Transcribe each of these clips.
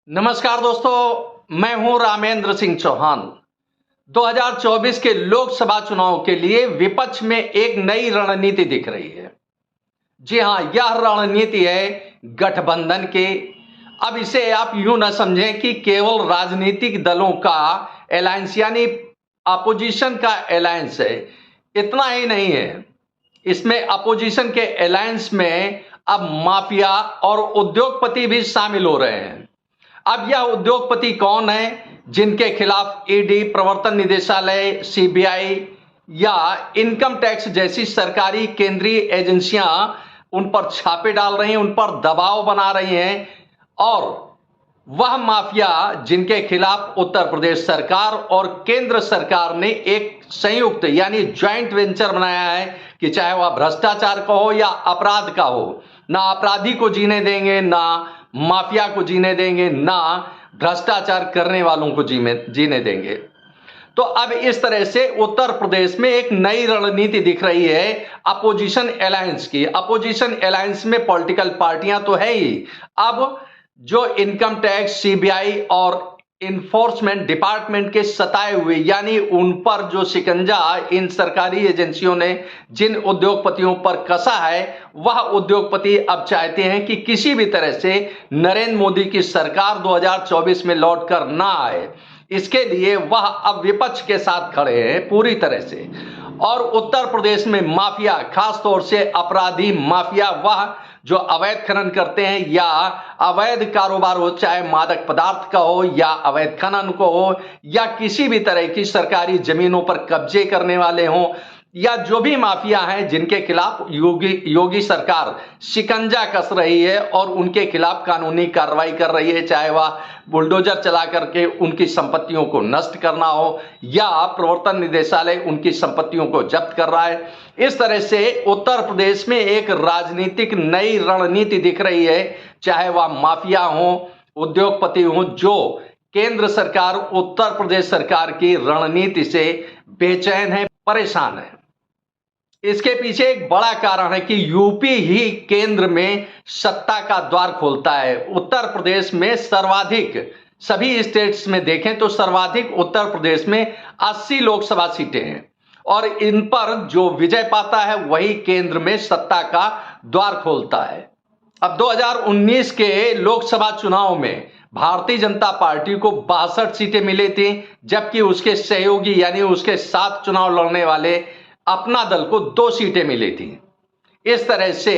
नमस्कार दोस्तों, मैं हूं रामेंद्र सिंह चौहान। 2024 के लोकसभा चुनाव के लिए विपक्ष में एक नई रणनीति दिख रही है। जी हां, यह रणनीति है गठबंधन की। अब इसे आप यूं न समझें कि केवल राजनीतिक दलों का अलायंस यानी अपोजिशन का अलायंस है। इतना ही नहीं है, इसमें अपोजिशन के अलायंस में अब माफिया और उद्योगपति भी शामिल हो रहे हैं। अब यह उद्योगपति कौन है जिनके खिलाफ ईडी, प्रवर्तन निदेशालय, सीबीआई या इनकम टैक्स जैसी सरकारी केंद्रीय एजेंसियां उन पर छापे डाल रही हैं, उन पर दबाव बना रही हैं, और वह माफिया जिनके खिलाफ उत्तर प्रदेश सरकार और केंद्र सरकार ने एक संयुक्त यानी ज्वाइंट वेंचर बनाया है कि चाहे वह भ्रष्टाचार का हो या अपराध का हो, ना अपराधी को जीने देंगे, ना माफिया को जीने देंगे, ना भ्रष्टाचार करने वालों को जीने देंगे। तो अब इस तरह से उत्तर प्रदेश में एक नई रणनीति दिख रही है अपोजिशन अलायंस की। अपोजिशन अलायंस में पॉलिटिकल पार्टियां तो है ही, अब जो इनकम टैक्स, सीबीआई और इन्फोर्समेंट डिपार्टमेंट के सताए हुए यानी उन पर जो शिकंजा इन सरकारी एजेंसियों ने जिन उद्योगपतियों पर कसा है, वह उद्योगपति अब चाहते हैं कि किसी भी तरह से नरेंद्र मोदी की सरकार 2024 में लौटकर ना आए। इसके लिए वह अब विपक्ष के साथ खड़े हैं पूरी तरह से। और उत्तर प्रदेश में माफिया, खासतौर से अपराधी माफिया, वह जो अवैध खनन करते हैं या अवैध कारोबार हो, चाहे मादक पदार्थ का हो या अवैध खनन को हो या किसी भी तरह की सरकारी जमीनों पर कब्जे करने वाले हों, या जो भी माफिया हैं जिनके खिलाफ योगी सरकार शिकंजा कस रही है और उनके खिलाफ कानूनी कार्रवाई कर रही है, चाहे वह बुलडोजर चला करके उनकी संपत्तियों को नष्ट करना हो या प्रवर्तन निदेशालय उनकी संपत्तियों को जब्त कर रहा है। इस तरह से उत्तर प्रदेश में एक राजनीतिक नई रणनीति दिख रही है, चाहे वह माफिया हो, उद्योगपति हो, जो केंद्र सरकार, उत्तर प्रदेश सरकार की रणनीति से बेचैन है, परेशान है। इसके पीछे एक बड़ा कारण है कि यूपी ही केंद्र में सत्ता का द्वार खोलता है। उत्तर प्रदेश में सर्वाधिक, सभी स्टेट्स में देखें तो सर्वाधिक उत्तर प्रदेश में 80 लोकसभा सीटें हैं, और इन पर जो विजय पाता है वही केंद्र में सत्ता का द्वार खोलता है। अब 2019 के लोकसभा चुनाव में भारतीय जनता पार्टी को 62 सीटें मिली थी, जबकि उसके सहयोगी यानी उसके साथ चुनाव लड़ने वाले अपना दल को 2 सीटें मिली थी। इस तरह से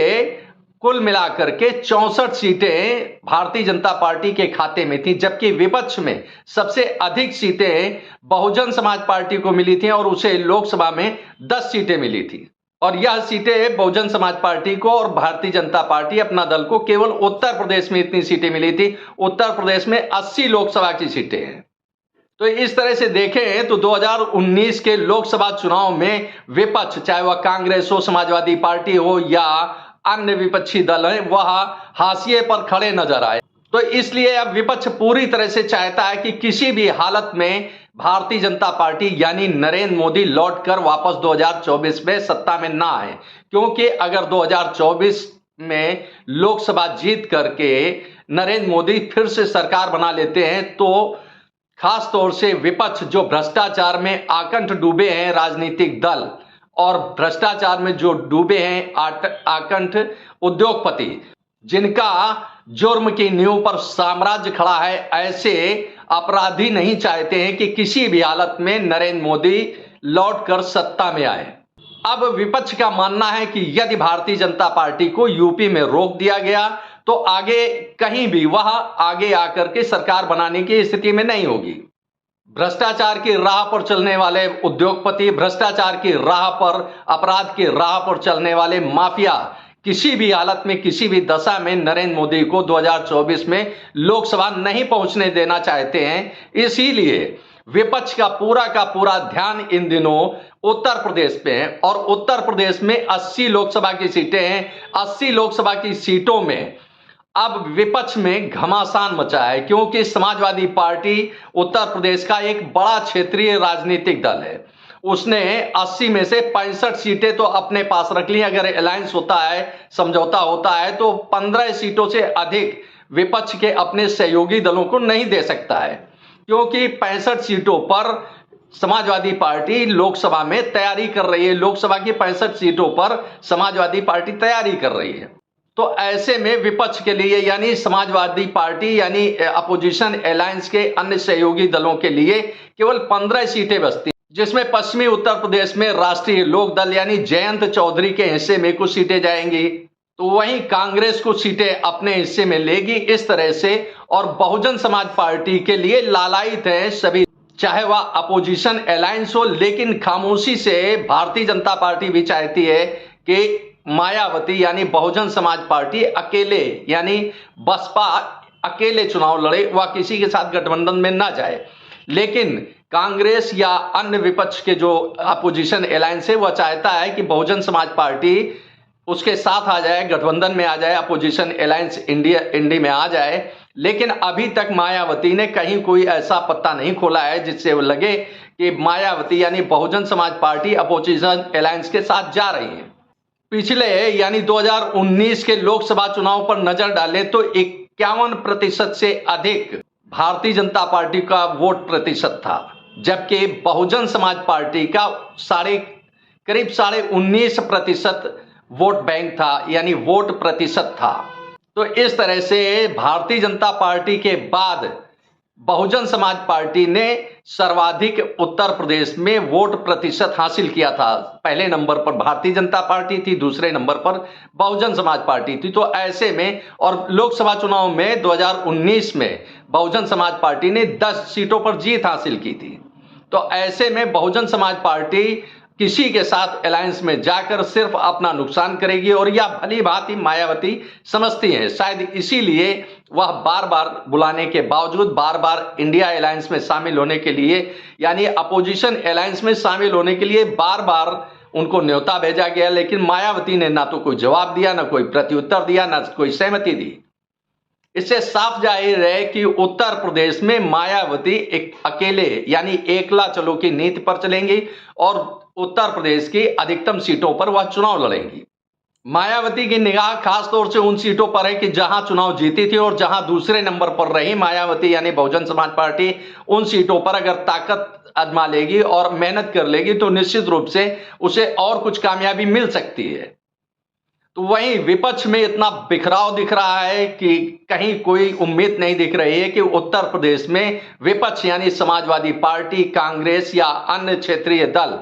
कुल मिलाकर के 64 सीटें भारतीय जनता पार्टी के खाते में थी, जबकि विपक्ष में सबसे अधिक सीटें बहुजन समाज पार्टी को मिली थी और उसे लोकसभा में 10 सीटें मिली थी। और यह सीटें बहुजन समाज पार्टी को और भारतीय जनता पार्टी अपना दल को केवल उत्तर प्रदेश में इतनी सीटें मिली थी। उत्तर प्रदेश में 80 लोकसभा की सीटें हैं। तो इस तरह से देखें तो 2019 के लोकसभा चुनाव में विपक्ष, चाहे वह कांग्रेस हो, समाजवादी पार्टी हो या अन्य विपक्षी दल हैं, वह हाशिए पर खड़े नजर आए। तो इसलिए अब विपक्ष पूरी तरह से चाहता है कि किसी भी हालत में भारतीय जनता पार्टी यानी नरेंद्र मोदी लौटकर वापस 2024 में सत्ता में ना आए, क्योंकि अगर 2024 में लोकसभा जीत करके नरेंद्र मोदी फिर से सरकार बना लेते हैं तो खास तौर से विपक्ष, जो भ्रष्टाचार में आकंठ डूबे हैं राजनीतिक दल और भ्रष्टाचार में जो डूबे हैं आकंठ उद्योगपति, जिनका जुर्म की नींव पर साम्राज्य खड़ा है, ऐसे अपराधी नहीं चाहते हैं कि किसी भी हालत में नरेंद्र मोदी लौटकर सत्ता में आए। अब विपक्ष का मानना है कि यदि भारतीय जनता पार्टी को यूपी में रोक दिया गया तो आगे कहीं भी वह आगे आकर के सरकार बनाने की स्थिति में नहीं होगी। भ्रष्टाचार की राह पर चलने वाले उद्योगपति, भ्रष्टाचार की राह पर, अपराध की राह पर चलने वाले माफिया किसी भी हालत में, किसी भी दशा में नरेंद्र मोदी को 2024 में लोकसभा नहीं पहुंचने देना चाहते हैं। इसीलिए विपक्ष का पूरा ध्यान इन दिनों उत्तर प्रदेश पे है, और उत्तर प्रदेश में 80 लोकसभा की सीटें हैं। 80 लोकसभा की सीटों में अब विपक्ष में घमासान मचा है, क्योंकि समाजवादी पार्टी उत्तर प्रदेश का एक बड़ा क्षेत्रीय राजनीतिक दल है। उसने 80 में से 65 सीटें तो अपने पास रख ली। अगर अलायंस होता है, समझौता होता है, तो 15 सीटों से अधिक विपक्ष के अपने सहयोगी दलों को नहीं दे सकता है, क्योंकि 65 सीटों पर समाजवादी पार्टी लोकसभा में तैयारी कर रही है। लोकसभा की 65 सीटों पर समाजवादी पार्टी तैयारी कर रही है। तो ऐसे में विपक्ष के लिए यानी समाजवादी पार्टी यानी अपोजिशन अलायंस के अन्य सहयोगी दलों के लिए केवल 15 सीटें बचती, जिसमें पश्चिमी उत्तर प्रदेश में राष्ट्रीय लोक दल यानी जयंत चौधरी के हिस्से में कुछ सीटें जाएंगी, तो वहीं कांग्रेस कुछ सीटें अपने हिस्से में लेगी। इस तरह से और बहुजन समाज पार्टी के लिए लालायित है सभी, चाहे वह अपोजिशन अलायंस हो। लेकिन खामोशी से भारतीय जनता पार्टी भी चाहती है कि मायावती यानी बहुजन समाज पार्टी अकेले यानी बसपा अकेले चुनाव लड़े, वह किसी के साथ गठबंधन में ना जाए। लेकिन कांग्रेस या अन्य विपक्ष के जो अपोजिशन अलायंस है वह चाहता है कि बहुजन समाज पार्टी उसके साथ आ जाए, गठबंधन में आ जाए, अपोजिशन अलायंस इंडी में आ जाए। लेकिन अभी तक मायावती ने कहीं कोई ऐसा पत्ता नहीं खोला है जिससे वो लगे कि मायावती यानी Bahujan Samaj party opposition alliance के साथ जा रही है। पिछले यानी 2019 के लोकसभा चुनाव पर नजर डालें तो 51% से अधिक भारतीय जनता पार्टी का वोट प्रतिशत था, जबकि बहुजन समाज पार्टी का करीब 19.5% वोट बैंक था यानी वोट प्रतिशत था। तो इस तरह से भारतीय जनता पार्टी के बाद बहुजन समाज पार्टी ने सर्वाधिक उत्तर प्रदेश में वोट प्रतिशत हासिल किया था। पहले नंबर पर भारतीय जनता पार्टी थी, दूसरे नंबर पर बहुजन समाज पार्टी थी। तो ऐसे में और लोकसभा चुनाव में 2019 में बहुजन समाज पार्टी ने 10 सीटों पर जीत हासिल की थी। तो ऐसे में बहुजन समाज पार्टी किसी के साथ अलायंस में जाकर सिर्फ अपना नुकसान करेगी, और यह भली भांति मायावती समझती हैं। शायद इसीलिए वह बार बार बुलाने के बावजूद बार बार इंडिया अलायंस में शामिल होने के लिए यानी अपोजिशन अलायंस में शामिल होने के लिए बार बार उनको न्योता भेजा गया, लेकिन मायावती ने ना तो कोई जवाब दिया, ना कोई प्रत्युत्तर दिया, ना कोई सहमति दी। इससे साफ जाहिर है कि उत्तर प्रदेश में मायावती एक अकेले यानी एकला चलो की नीति पर चलेंगी और उत्तर प्रदेश की अधिकतम सीटों पर वह चुनाव लड़ेंगी। मायावती की निगाह खास तौर से उन सीटों पर है कि जहां चुनाव जीती थी और जहां दूसरे नंबर पर रही मायावती यानी बहुजन समाज पार्टी, उन सीटों पर अगर ताकत आजमा लेगी और मेहनत कर लेगी तो निश्चित रूप से उसे और कुछ कामयाबी मिल सकती है। तो वहीं विपक्ष में इतना बिखराव दिख रहा है कि कहीं कोई उम्मीद नहीं दिख रही है कि उत्तर प्रदेश में विपक्ष यानी समाजवादी पार्टी, कांग्रेस या अन्य क्षेत्रीय दल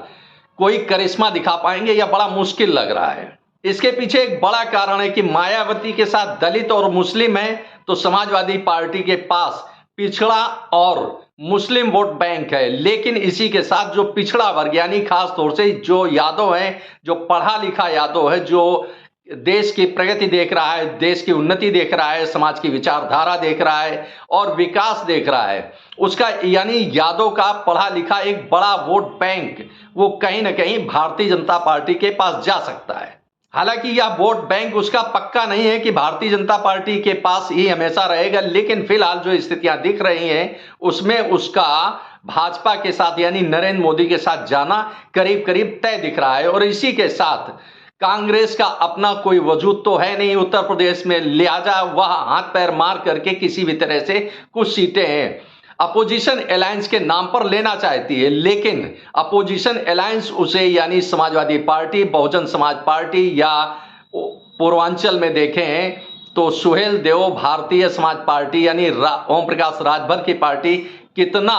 कोई करिश्मा दिखा पाएंगे, या बड़ा मुश्किल लग रहा है। इसके पीछे एक बड़ा कारण है कि मायावती के साथ दलित और मुस्लिम है, तो समाजवादी पार्टी के पास पिछड़ा और मुस्लिम वोट बैंक है। लेकिन इसी के साथ जो पिछड़ा वर्ग यानी खास तौर से जो यादव है, जो पढ़ा लिखा यादव है, जो देश की प्रगति देख रहा है, देश की उन्नति देख रहा है, समाज की विचारधारा देख रहा है और विकास देख रहा है, उसका यानी यादव का पढ़ा लिखा एक बड़ा वोट बैंक वो कहीं ना कहीं भारतीय जनता पार्टी के पास जा सकता है। हालांकि यह वोट बैंक उसका पक्का नहीं है कि भारतीय जनता पार्टी के पास ही हमेशा रहेगा, लेकिन फिलहाल जो स्थितियां दिख रही हैं उसमें उसका भाजपा के साथ यानी नरेंद्र मोदी के साथ जाना करीब करीब तय दिख रहा है। और इसी के साथ कांग्रेस का अपना कोई वजूद तो है नहीं उत्तर प्रदेश में, लिहाजा वह हाथ पैर मार करके किसी भी तरह से कुछ सीटें अपोजिशन अलायंस के नाम पर लेना चाहती है। लेकिन अपोजिशन अलायंस उसे यानी समाजवादी पार्टी, बहुजन समाज पार्टी या पूर्वांचल में देखें तो सुहेल देव भारतीय समाज पार्टी यानी ओम प्रकाश राजभर की पार्टी कितना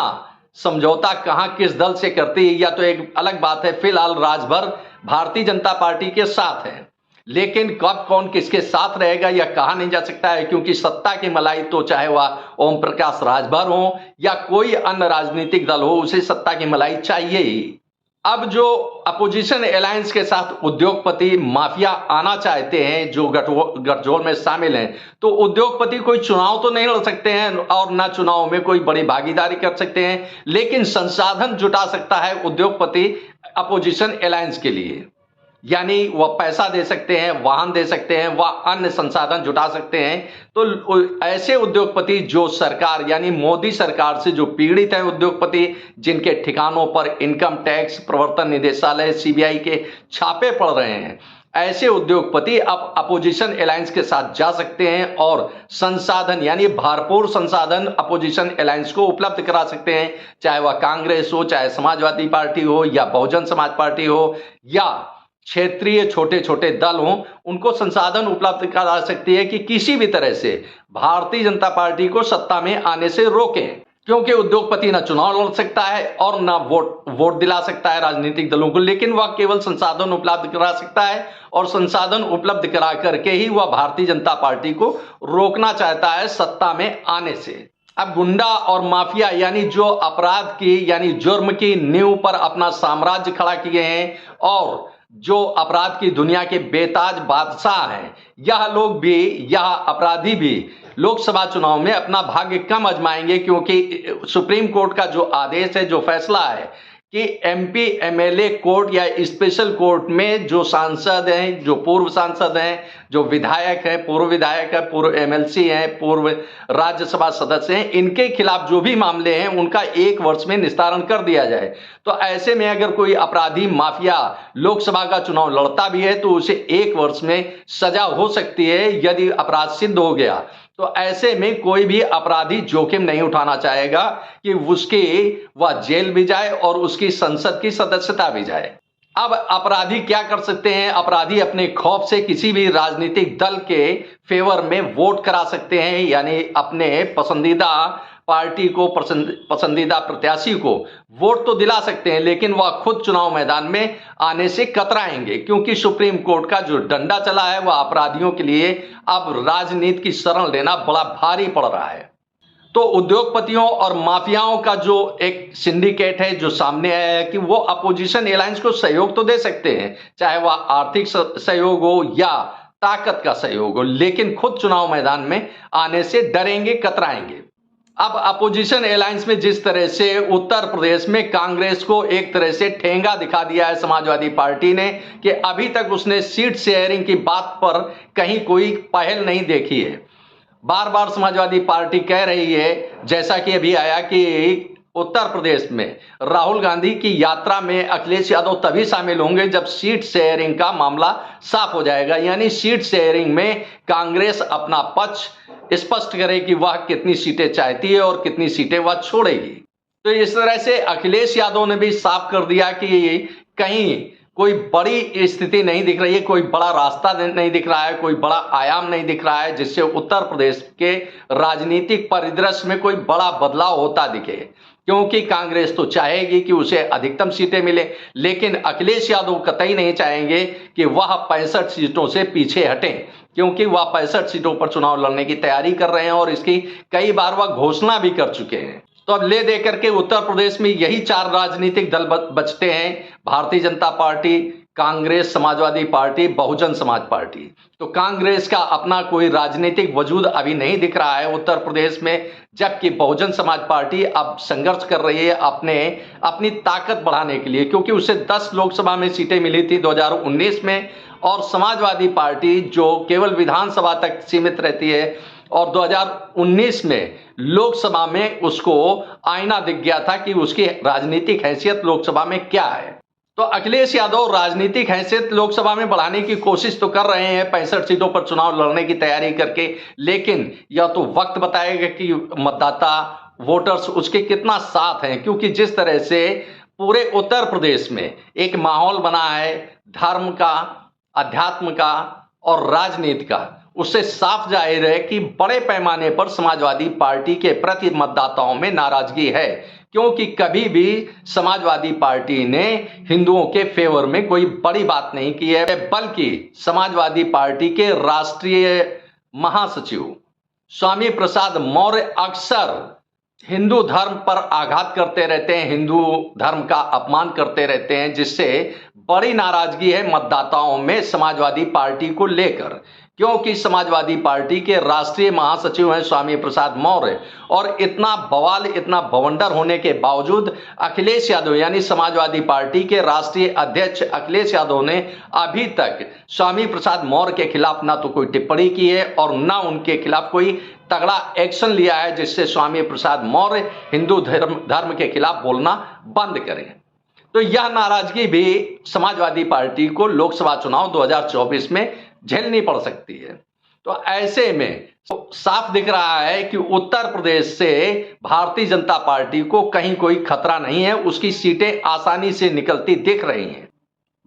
समझौता कहां किस दल से करती है, या तो एक अलग बात है। फिलहाल राजभर भारतीय जनता पार्टी के साथ है, लेकिन कब कौन किसके साथ रहेगा यह कहा नहीं जा सकता है, क्योंकि सत्ता की मलाई तो चाहे वह ओम प्रकाश राजभर हो या कोई अन्य राजनीतिक दल हो, उसे सत्ता की मलाई चाहिए ही। अब जो अपोजिशन अलायंस के साथ उद्योगपति माफिया आना चाहते हैं, जो गठजोड़ में शामिल हैं, तो उद्योगपति कोई चुनाव तो नहीं लड़ सकते हैं और ना चुनाव में कोई बड़ी भागीदारी कर सकते हैं, लेकिन संसाधन जुटा सकता है उद्योगपति अपोजिशन अलायंस के लिए। यानी वह पैसा दे सकते हैं, वाहन दे सकते हैं, वह अन्य संसाधन जुटा सकते हैं। तो ऐसे उद्योगपति जो सरकार यानी मोदी सरकार से जो पीड़ित हैं उद्योगपति, जिनके ठिकानों पर इनकम टैक्स, प्रवर्तन निदेशालय, सीबीआई के छापे पड़ रहे हैं, ऐसे उद्योगपति अब अपोजिशन अलायंस के साथ जा सकते हैं और संसाधन यानी भरपूर संसाधन अपोजिशन अलायंस को उपलब्ध करा सकते हैं, चाहे वह कांग्रेस हो, चाहे समाजवादी पार्टी हो या बहुजन समाज पार्टी हो या क्षेत्रीय छोटे छोटे दल हों, उनको संसाधन उपलब्ध करा सकती है कि किसी भी तरह से भारतीय जनता पार्टी को सत्ता में आने से रोकें, क्योंकि उद्योगपति ना चुनाव लड़ सकता है और ना वोट दिला सकता है राजनीतिक दलों को, लेकिन वह केवल संसाधन उपलब्ध करा सकता है और संसाधन उपलब्ध करा करके ही वह भारतीय जनता पार्टी को रोकना चाहता है सत्ता में आने से। अब गुंडा और माफिया यानी जो अपराध की यानी जुर्म की नींव पर अपना साम्राज्य खड़ा किए हैं और जो अपराध की दुनिया के बेताज बादशाह हैं, यह लोग भी, यह अपराधी भी लोकसभा चुनाव में अपना भाग्य कम आजमाएंगे, क्योंकि सुप्रीम कोर्ट का जो आदेश है, जो फैसला है कि एमपी एमएलए कोर्ट या स्पेशल कोर्ट में जो सांसद हैं, जो पूर्व सांसद हैं, जो विधायक हैं, पूर्व विधायक है, पूर्व एमएलसी हैं, पूर्व राज्यसभा सदस्य हैं, इनके खिलाफ जो भी मामले हैं उनका 1 वर्ष में निस्तारण कर दिया जाए। तो ऐसे में अगर कोई अपराधी माफिया लोकसभा का चुनाव लड़ता भी है तो उसे 1 वर्ष में सजा हो सकती है यदि अपराध सिद्ध हो गया। तो ऐसे में कोई भी अपराधी जोखिम नहीं उठाना चाहेगा कि वह जेल भी जाए और उसकी संसद की सदस्यता भी जाए। अब अपराधी क्या कर सकते हैं? अपराधी अपने खौफ से किसी भी राजनीतिक दल के फेवर में वोट करा सकते हैं, यानी अपने पसंदीदा पार्टी को, पसंदीदा प्रत्याशी को वोट तो दिला सकते हैं, लेकिन वह खुद चुनाव मैदान में आने से कतराएंगे, क्योंकि सुप्रीम कोर्ट का जो डंडा चला है वह अपराधियों के लिए अब राजनीति की शरण लेना बड़ा भारी पड़ रहा है। तो उद्योगपतियों और माफियाओं का जो एक सिंडिकेट है जो सामने आया है कि वो अपोजिशन अलायंस को सहयोग तो दे सकते हैं, चाहे वह आर्थिक सहयोग हो या ताकत का सहयोग हो, लेकिन खुद चुनाव मैदान में आने से डरेंगे, कतराएंगे। अब अपोजिशन अलायंस में जिस तरह से उत्तर प्रदेश में कांग्रेस को एक तरह से ठेंगा दिखा दिया है समाजवादी पार्टी ने कि अभी तक उसने सीट शेयरिंग की बात पर कहीं कोई पहल नहीं देखी है। बार बार समाजवादी पार्टी कह रही है, जैसा कि अभी आया कि उत्तर प्रदेश में राहुल गांधी की यात्रा में अखिलेश यादव तभी शामिल होंगे जब सीट शेयरिंग का मामला साफ हो जाएगा, यानी सीट शेयरिंग में कांग्रेस अपना पक्ष स्पष्ट करे कि वह कितनी सीटें चाहती है और कितनी सीटें वह छोड़ेगी। तो इस तरह से अखिलेश यादव ने भी साफ कर दिया कि कहीं कोई बड़ी स्थिति नहीं दिख रही है, कोई बड़ा रास्ता नहीं दिख रहा है, कोई बड़ा आयाम नहीं दिख रहा है जिससे उत्तर प्रदेश के राजनीतिक परिदृश्य में कोई बड़ा बदलाव होता दिखे, क्योंकि कांग्रेस तो चाहेगी कि उसे अधिकतम सीटें मिले, लेकिन अखिलेश यादव कतई नहीं चाहेंगे कि वह 65 सीटों से पीछे हटें, क्योंकि वह 65 सीटों पर चुनाव लड़ने की तैयारी कर रहे हैं और इसकी कई बार वह घोषणा भी कर चुके हैं। तो अब ले दे करके उत्तर प्रदेश में यही 4 राजनीतिक दल बचते हैं, Bharatiya Janata party, Congress, Samajwadi party, Bahujan Samaj party. तो कांग्रेस का अपना कोई राजनीतिक वजूद अभी नहीं दिख रहा है उत्तर प्रदेश में, जबकि बहुजन समाज पार्टी अब संघर्ष कर रही है अपनी ताकत बढ़ाने के लिए, क्योंकि उसे 10 लोकसभा में सीटें मिली थी 2019 में, और समाजवादी पार्टी जो केवल विधानसभा तक सीमित रहती है और 2019 में लोकसभा में उसको आईना दिख गया था कि उसकी राजनीतिक हैसियत लोकसभा में क्या है। तो अखिलेश यादव राजनीतिक हैसियत लोकसभा में बढ़ाने की कोशिश तो कर रहे हैं 65 सीटों पर चुनाव लड़ने की तैयारी करके, लेकिन यह तो वक्त बताएगा कि मतदाता वोटर्स उसके कितना साथ हैं, क्योंकि जिस तरह से पूरे उत्तर प्रदेश में एक माहौल बना है धर्म का, अध्यात्म का और राजनीति का, उससे साफ जाहिर है कि बड़े पैमाने पर समाजवादी पार्टी के प्रति मतदाताओं में नाराजगी है, क्योंकि कभी भी समाजवादी पार्टी ने हिंदुओं के फेवर में कोई बड़ी बात नहीं की है, बल्कि समाजवादी पार्टी के राष्ट्रीय महासचिव स्वामी प्रसाद मौर्य अक्सर हिंदू धर्म पर आघात करते रहते हैं, हिंदू धर्म का अपमान करते रहते हैं, जिससे बड़ी नाराजगी है मतदाताओं में समाजवादी पार्टी को लेकर, क्योंकि समाजवादी पार्टी के राष्ट्रीय महासचिव हैं स्वामी प्रसाद मौर्य, और इतना बवाल, इतना बवंडर होने के बावजूद अखिलेश यादव यानी समाजवादी पार्टी के राष्ट्रीय अध्यक्ष अखिलेश यादव ने अभी तक स्वामी प्रसाद मौर्य के खिलाफ ना तो कोई टिप्पणी की है और ना उनके खिलाफ कोई तगड़ा एक्शन लिया है जिससे स्वामी प्रसाद मौर्य हिंदू धर्म के खिलाफ बोलना बंद करें। तो यह नाराजगी भी समाजवादी पार्टी को लोकसभा चुनाव 2024 में झेलनी पड़ सकती है। तो ऐसे में साफ दिख रहा है कि उत्तर प्रदेश से भारतीय जनता पार्टी को कहीं कोई खतरा नहीं है, उसकी सीटें आसानी से निकलती दिख रही हैं।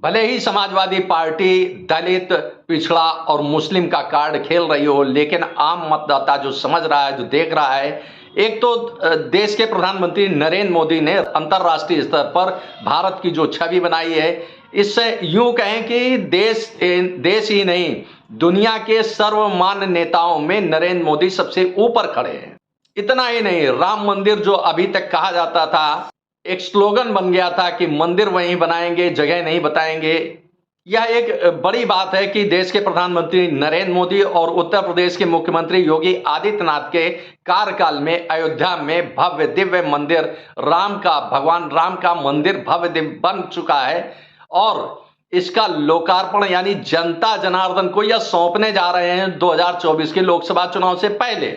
भले ही समाजवादी पार्टी दलित, पिछड़ा और मुस्लिम का कार्ड खेल रही हो, लेकिन आम मतदाता जो समझ रहा है, जो देख रहा है, एक तो देश के प्रधानमंत्री नरेंद्र मोदी ने अंतर्राष्ट्रीय स्तर पर भारत की जो छवि बनाई है, इससे यूं कहें कि देश ही नहीं, दुनिया के सर्वमान्य नेताओं में नरेंद्र मोदी सबसे ऊपर खड़े हैं। इतना ही नहीं, राम मंदिर जो अभी तक कहा जाता था, एक स्लोगन बन गया था कि मंदिर वहीं बनाएंगे, जगह नहीं बताएंगे। यह एक बड़ी बात है कि देश के प्रधानमंत्री नरेंद्र मोदी और उत्तर प्रदेश के मुख्यमंत्री योगी आदित्यनाथ के कार्यकाल में अयोध्या में भव्य दिव्य मंदिर भगवान राम का मंदिर भव्य दिव्य बन चुका है और इसका लोकार्पण यानी जनता जनार्दन को यह सौंपने जा रहे हैं 2024 के लोकसभा चुनाव से पहले।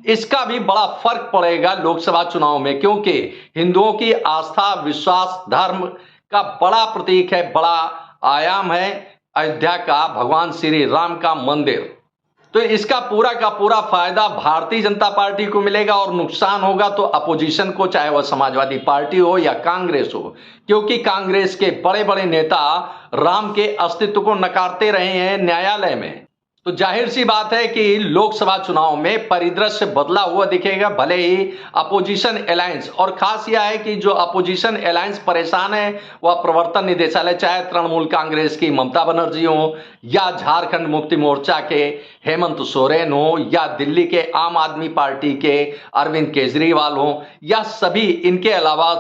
इसका भी बड़ा फर्क पड़ेगा लोकसभा चुनाव में, क्योंकि हिंदुओं की आस्था, विश्वास, धर्म का बड़ा प्रतीक है, बड़ा आयाम है अयोध्या का भगवान श्री राम का मंदिर। तो इसका पूरा का पूरा फायदा भारतीय जनता पार्टी को मिलेगा और नुकसान होगा तो अपोजिशन को, चाहे वह समाजवादी पार्टी हो या कांग्रेस हो, क्योंकि कांग्रेस के बड़े बड़े नेता राम के अस्तित्व को नकारते रहे हैं न्यायालय में। तो जाहिर सी बात है कि लोकसभा चुनाव में परिदृश्य बदला हुआ दिखेगा, भले ही अपोजिशन अलायंस, और खास यह है कि जो अपोजिशन अलायंस परेशान है वह प्रवर्तन निदेशालय, चाहे तृणमूल कांग्रेस की ममता बनर्जी हो या झारखंड मुक्ति मोर्चा के हेमंत सोरेन हो या दिल्ली के आम आदमी पार्टी के अरविंद केजरीवाल हो, या सभी, इनके अलावा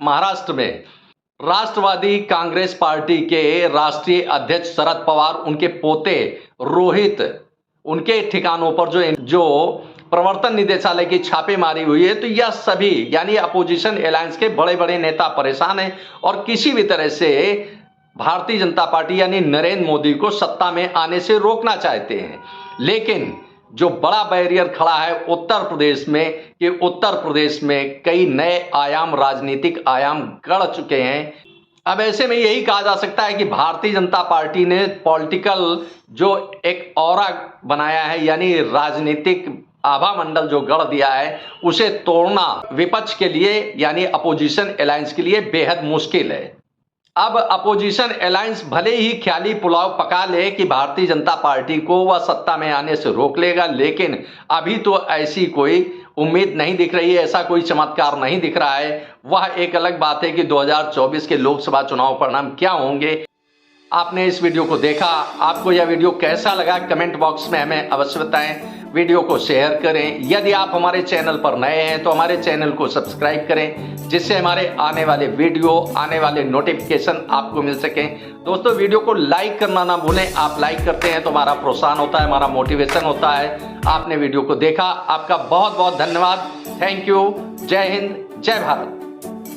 महाराष्ट्र में राष्ट्रवादी कांग्रेस पार्टी के राष्ट्रीय अध्यक्ष शरद पवार, उनके पोते रोहित, उनके ठिकानों पर जो प्रवर्तन निदेशालय की छापेमारी हुई है, तो यह सभी यानी अपोजिशन अलायंस के बड़े बड़े नेता परेशान हैं और किसी भी तरह से भारतीय जनता पार्टी यानी नरेंद्र मोदी को सत्ता में आने से रोकना चाहते हैं। लेकिन जो बड़ा बैरियर खड़ा है उत्तर प्रदेश में, कि उत्तर प्रदेश में कई नए आयाम, राजनीतिक आयाम गढ़ चुके हैं। अब ऐसे में यही कहा जा सकता है कि भारतीय जनता पार्टी ने पॉलिटिकल जो एक ऑरा बनाया है, यानी राजनीतिक आभा मंडल जो गढ़ दिया है, उसे तोड़ना विपक्ष के लिए यानी अपोजिशन अलायंस के लिए बेहद मुश्किल है। अब अपोजिशन अलायंस भले ही ख्याली पुलाव पका ले कि भारतीय जनता पार्टी को वह सत्ता में आने से रोक लेगा, लेकिन अभी तो ऐसी कोई उम्मीद नहीं दिख रही है, ऐसा कोई चमत्कार नहीं दिख रहा है। वह एक अलग बात है कि 2024 के लोकसभा चुनाव परिणाम क्या होंगे। आपने इस वीडियो को देखा, आपको यह वीडियो कैसा लगा कमेंट बॉक्स में हमें अवश्य बताएं। वीडियो को शेयर करें। यदि आप हमारे चैनल पर नए हैं तो हमारे चैनल को सब्सक्राइब करें, जिससे हमारे आने वाले वीडियो, आने वाले नोटिफिकेशन आपको मिल सकें। दोस्तों, वीडियो को लाइक करना ना भूलें। आप लाइक करते हैं तो हमारा प्रोत्साहन होता है, हमारा मोटिवेशन होता है। आपने वीडियो को देखा, आपका बहुत बहुत धन्यवाद। Thank you. जय हिंद, जय भारत।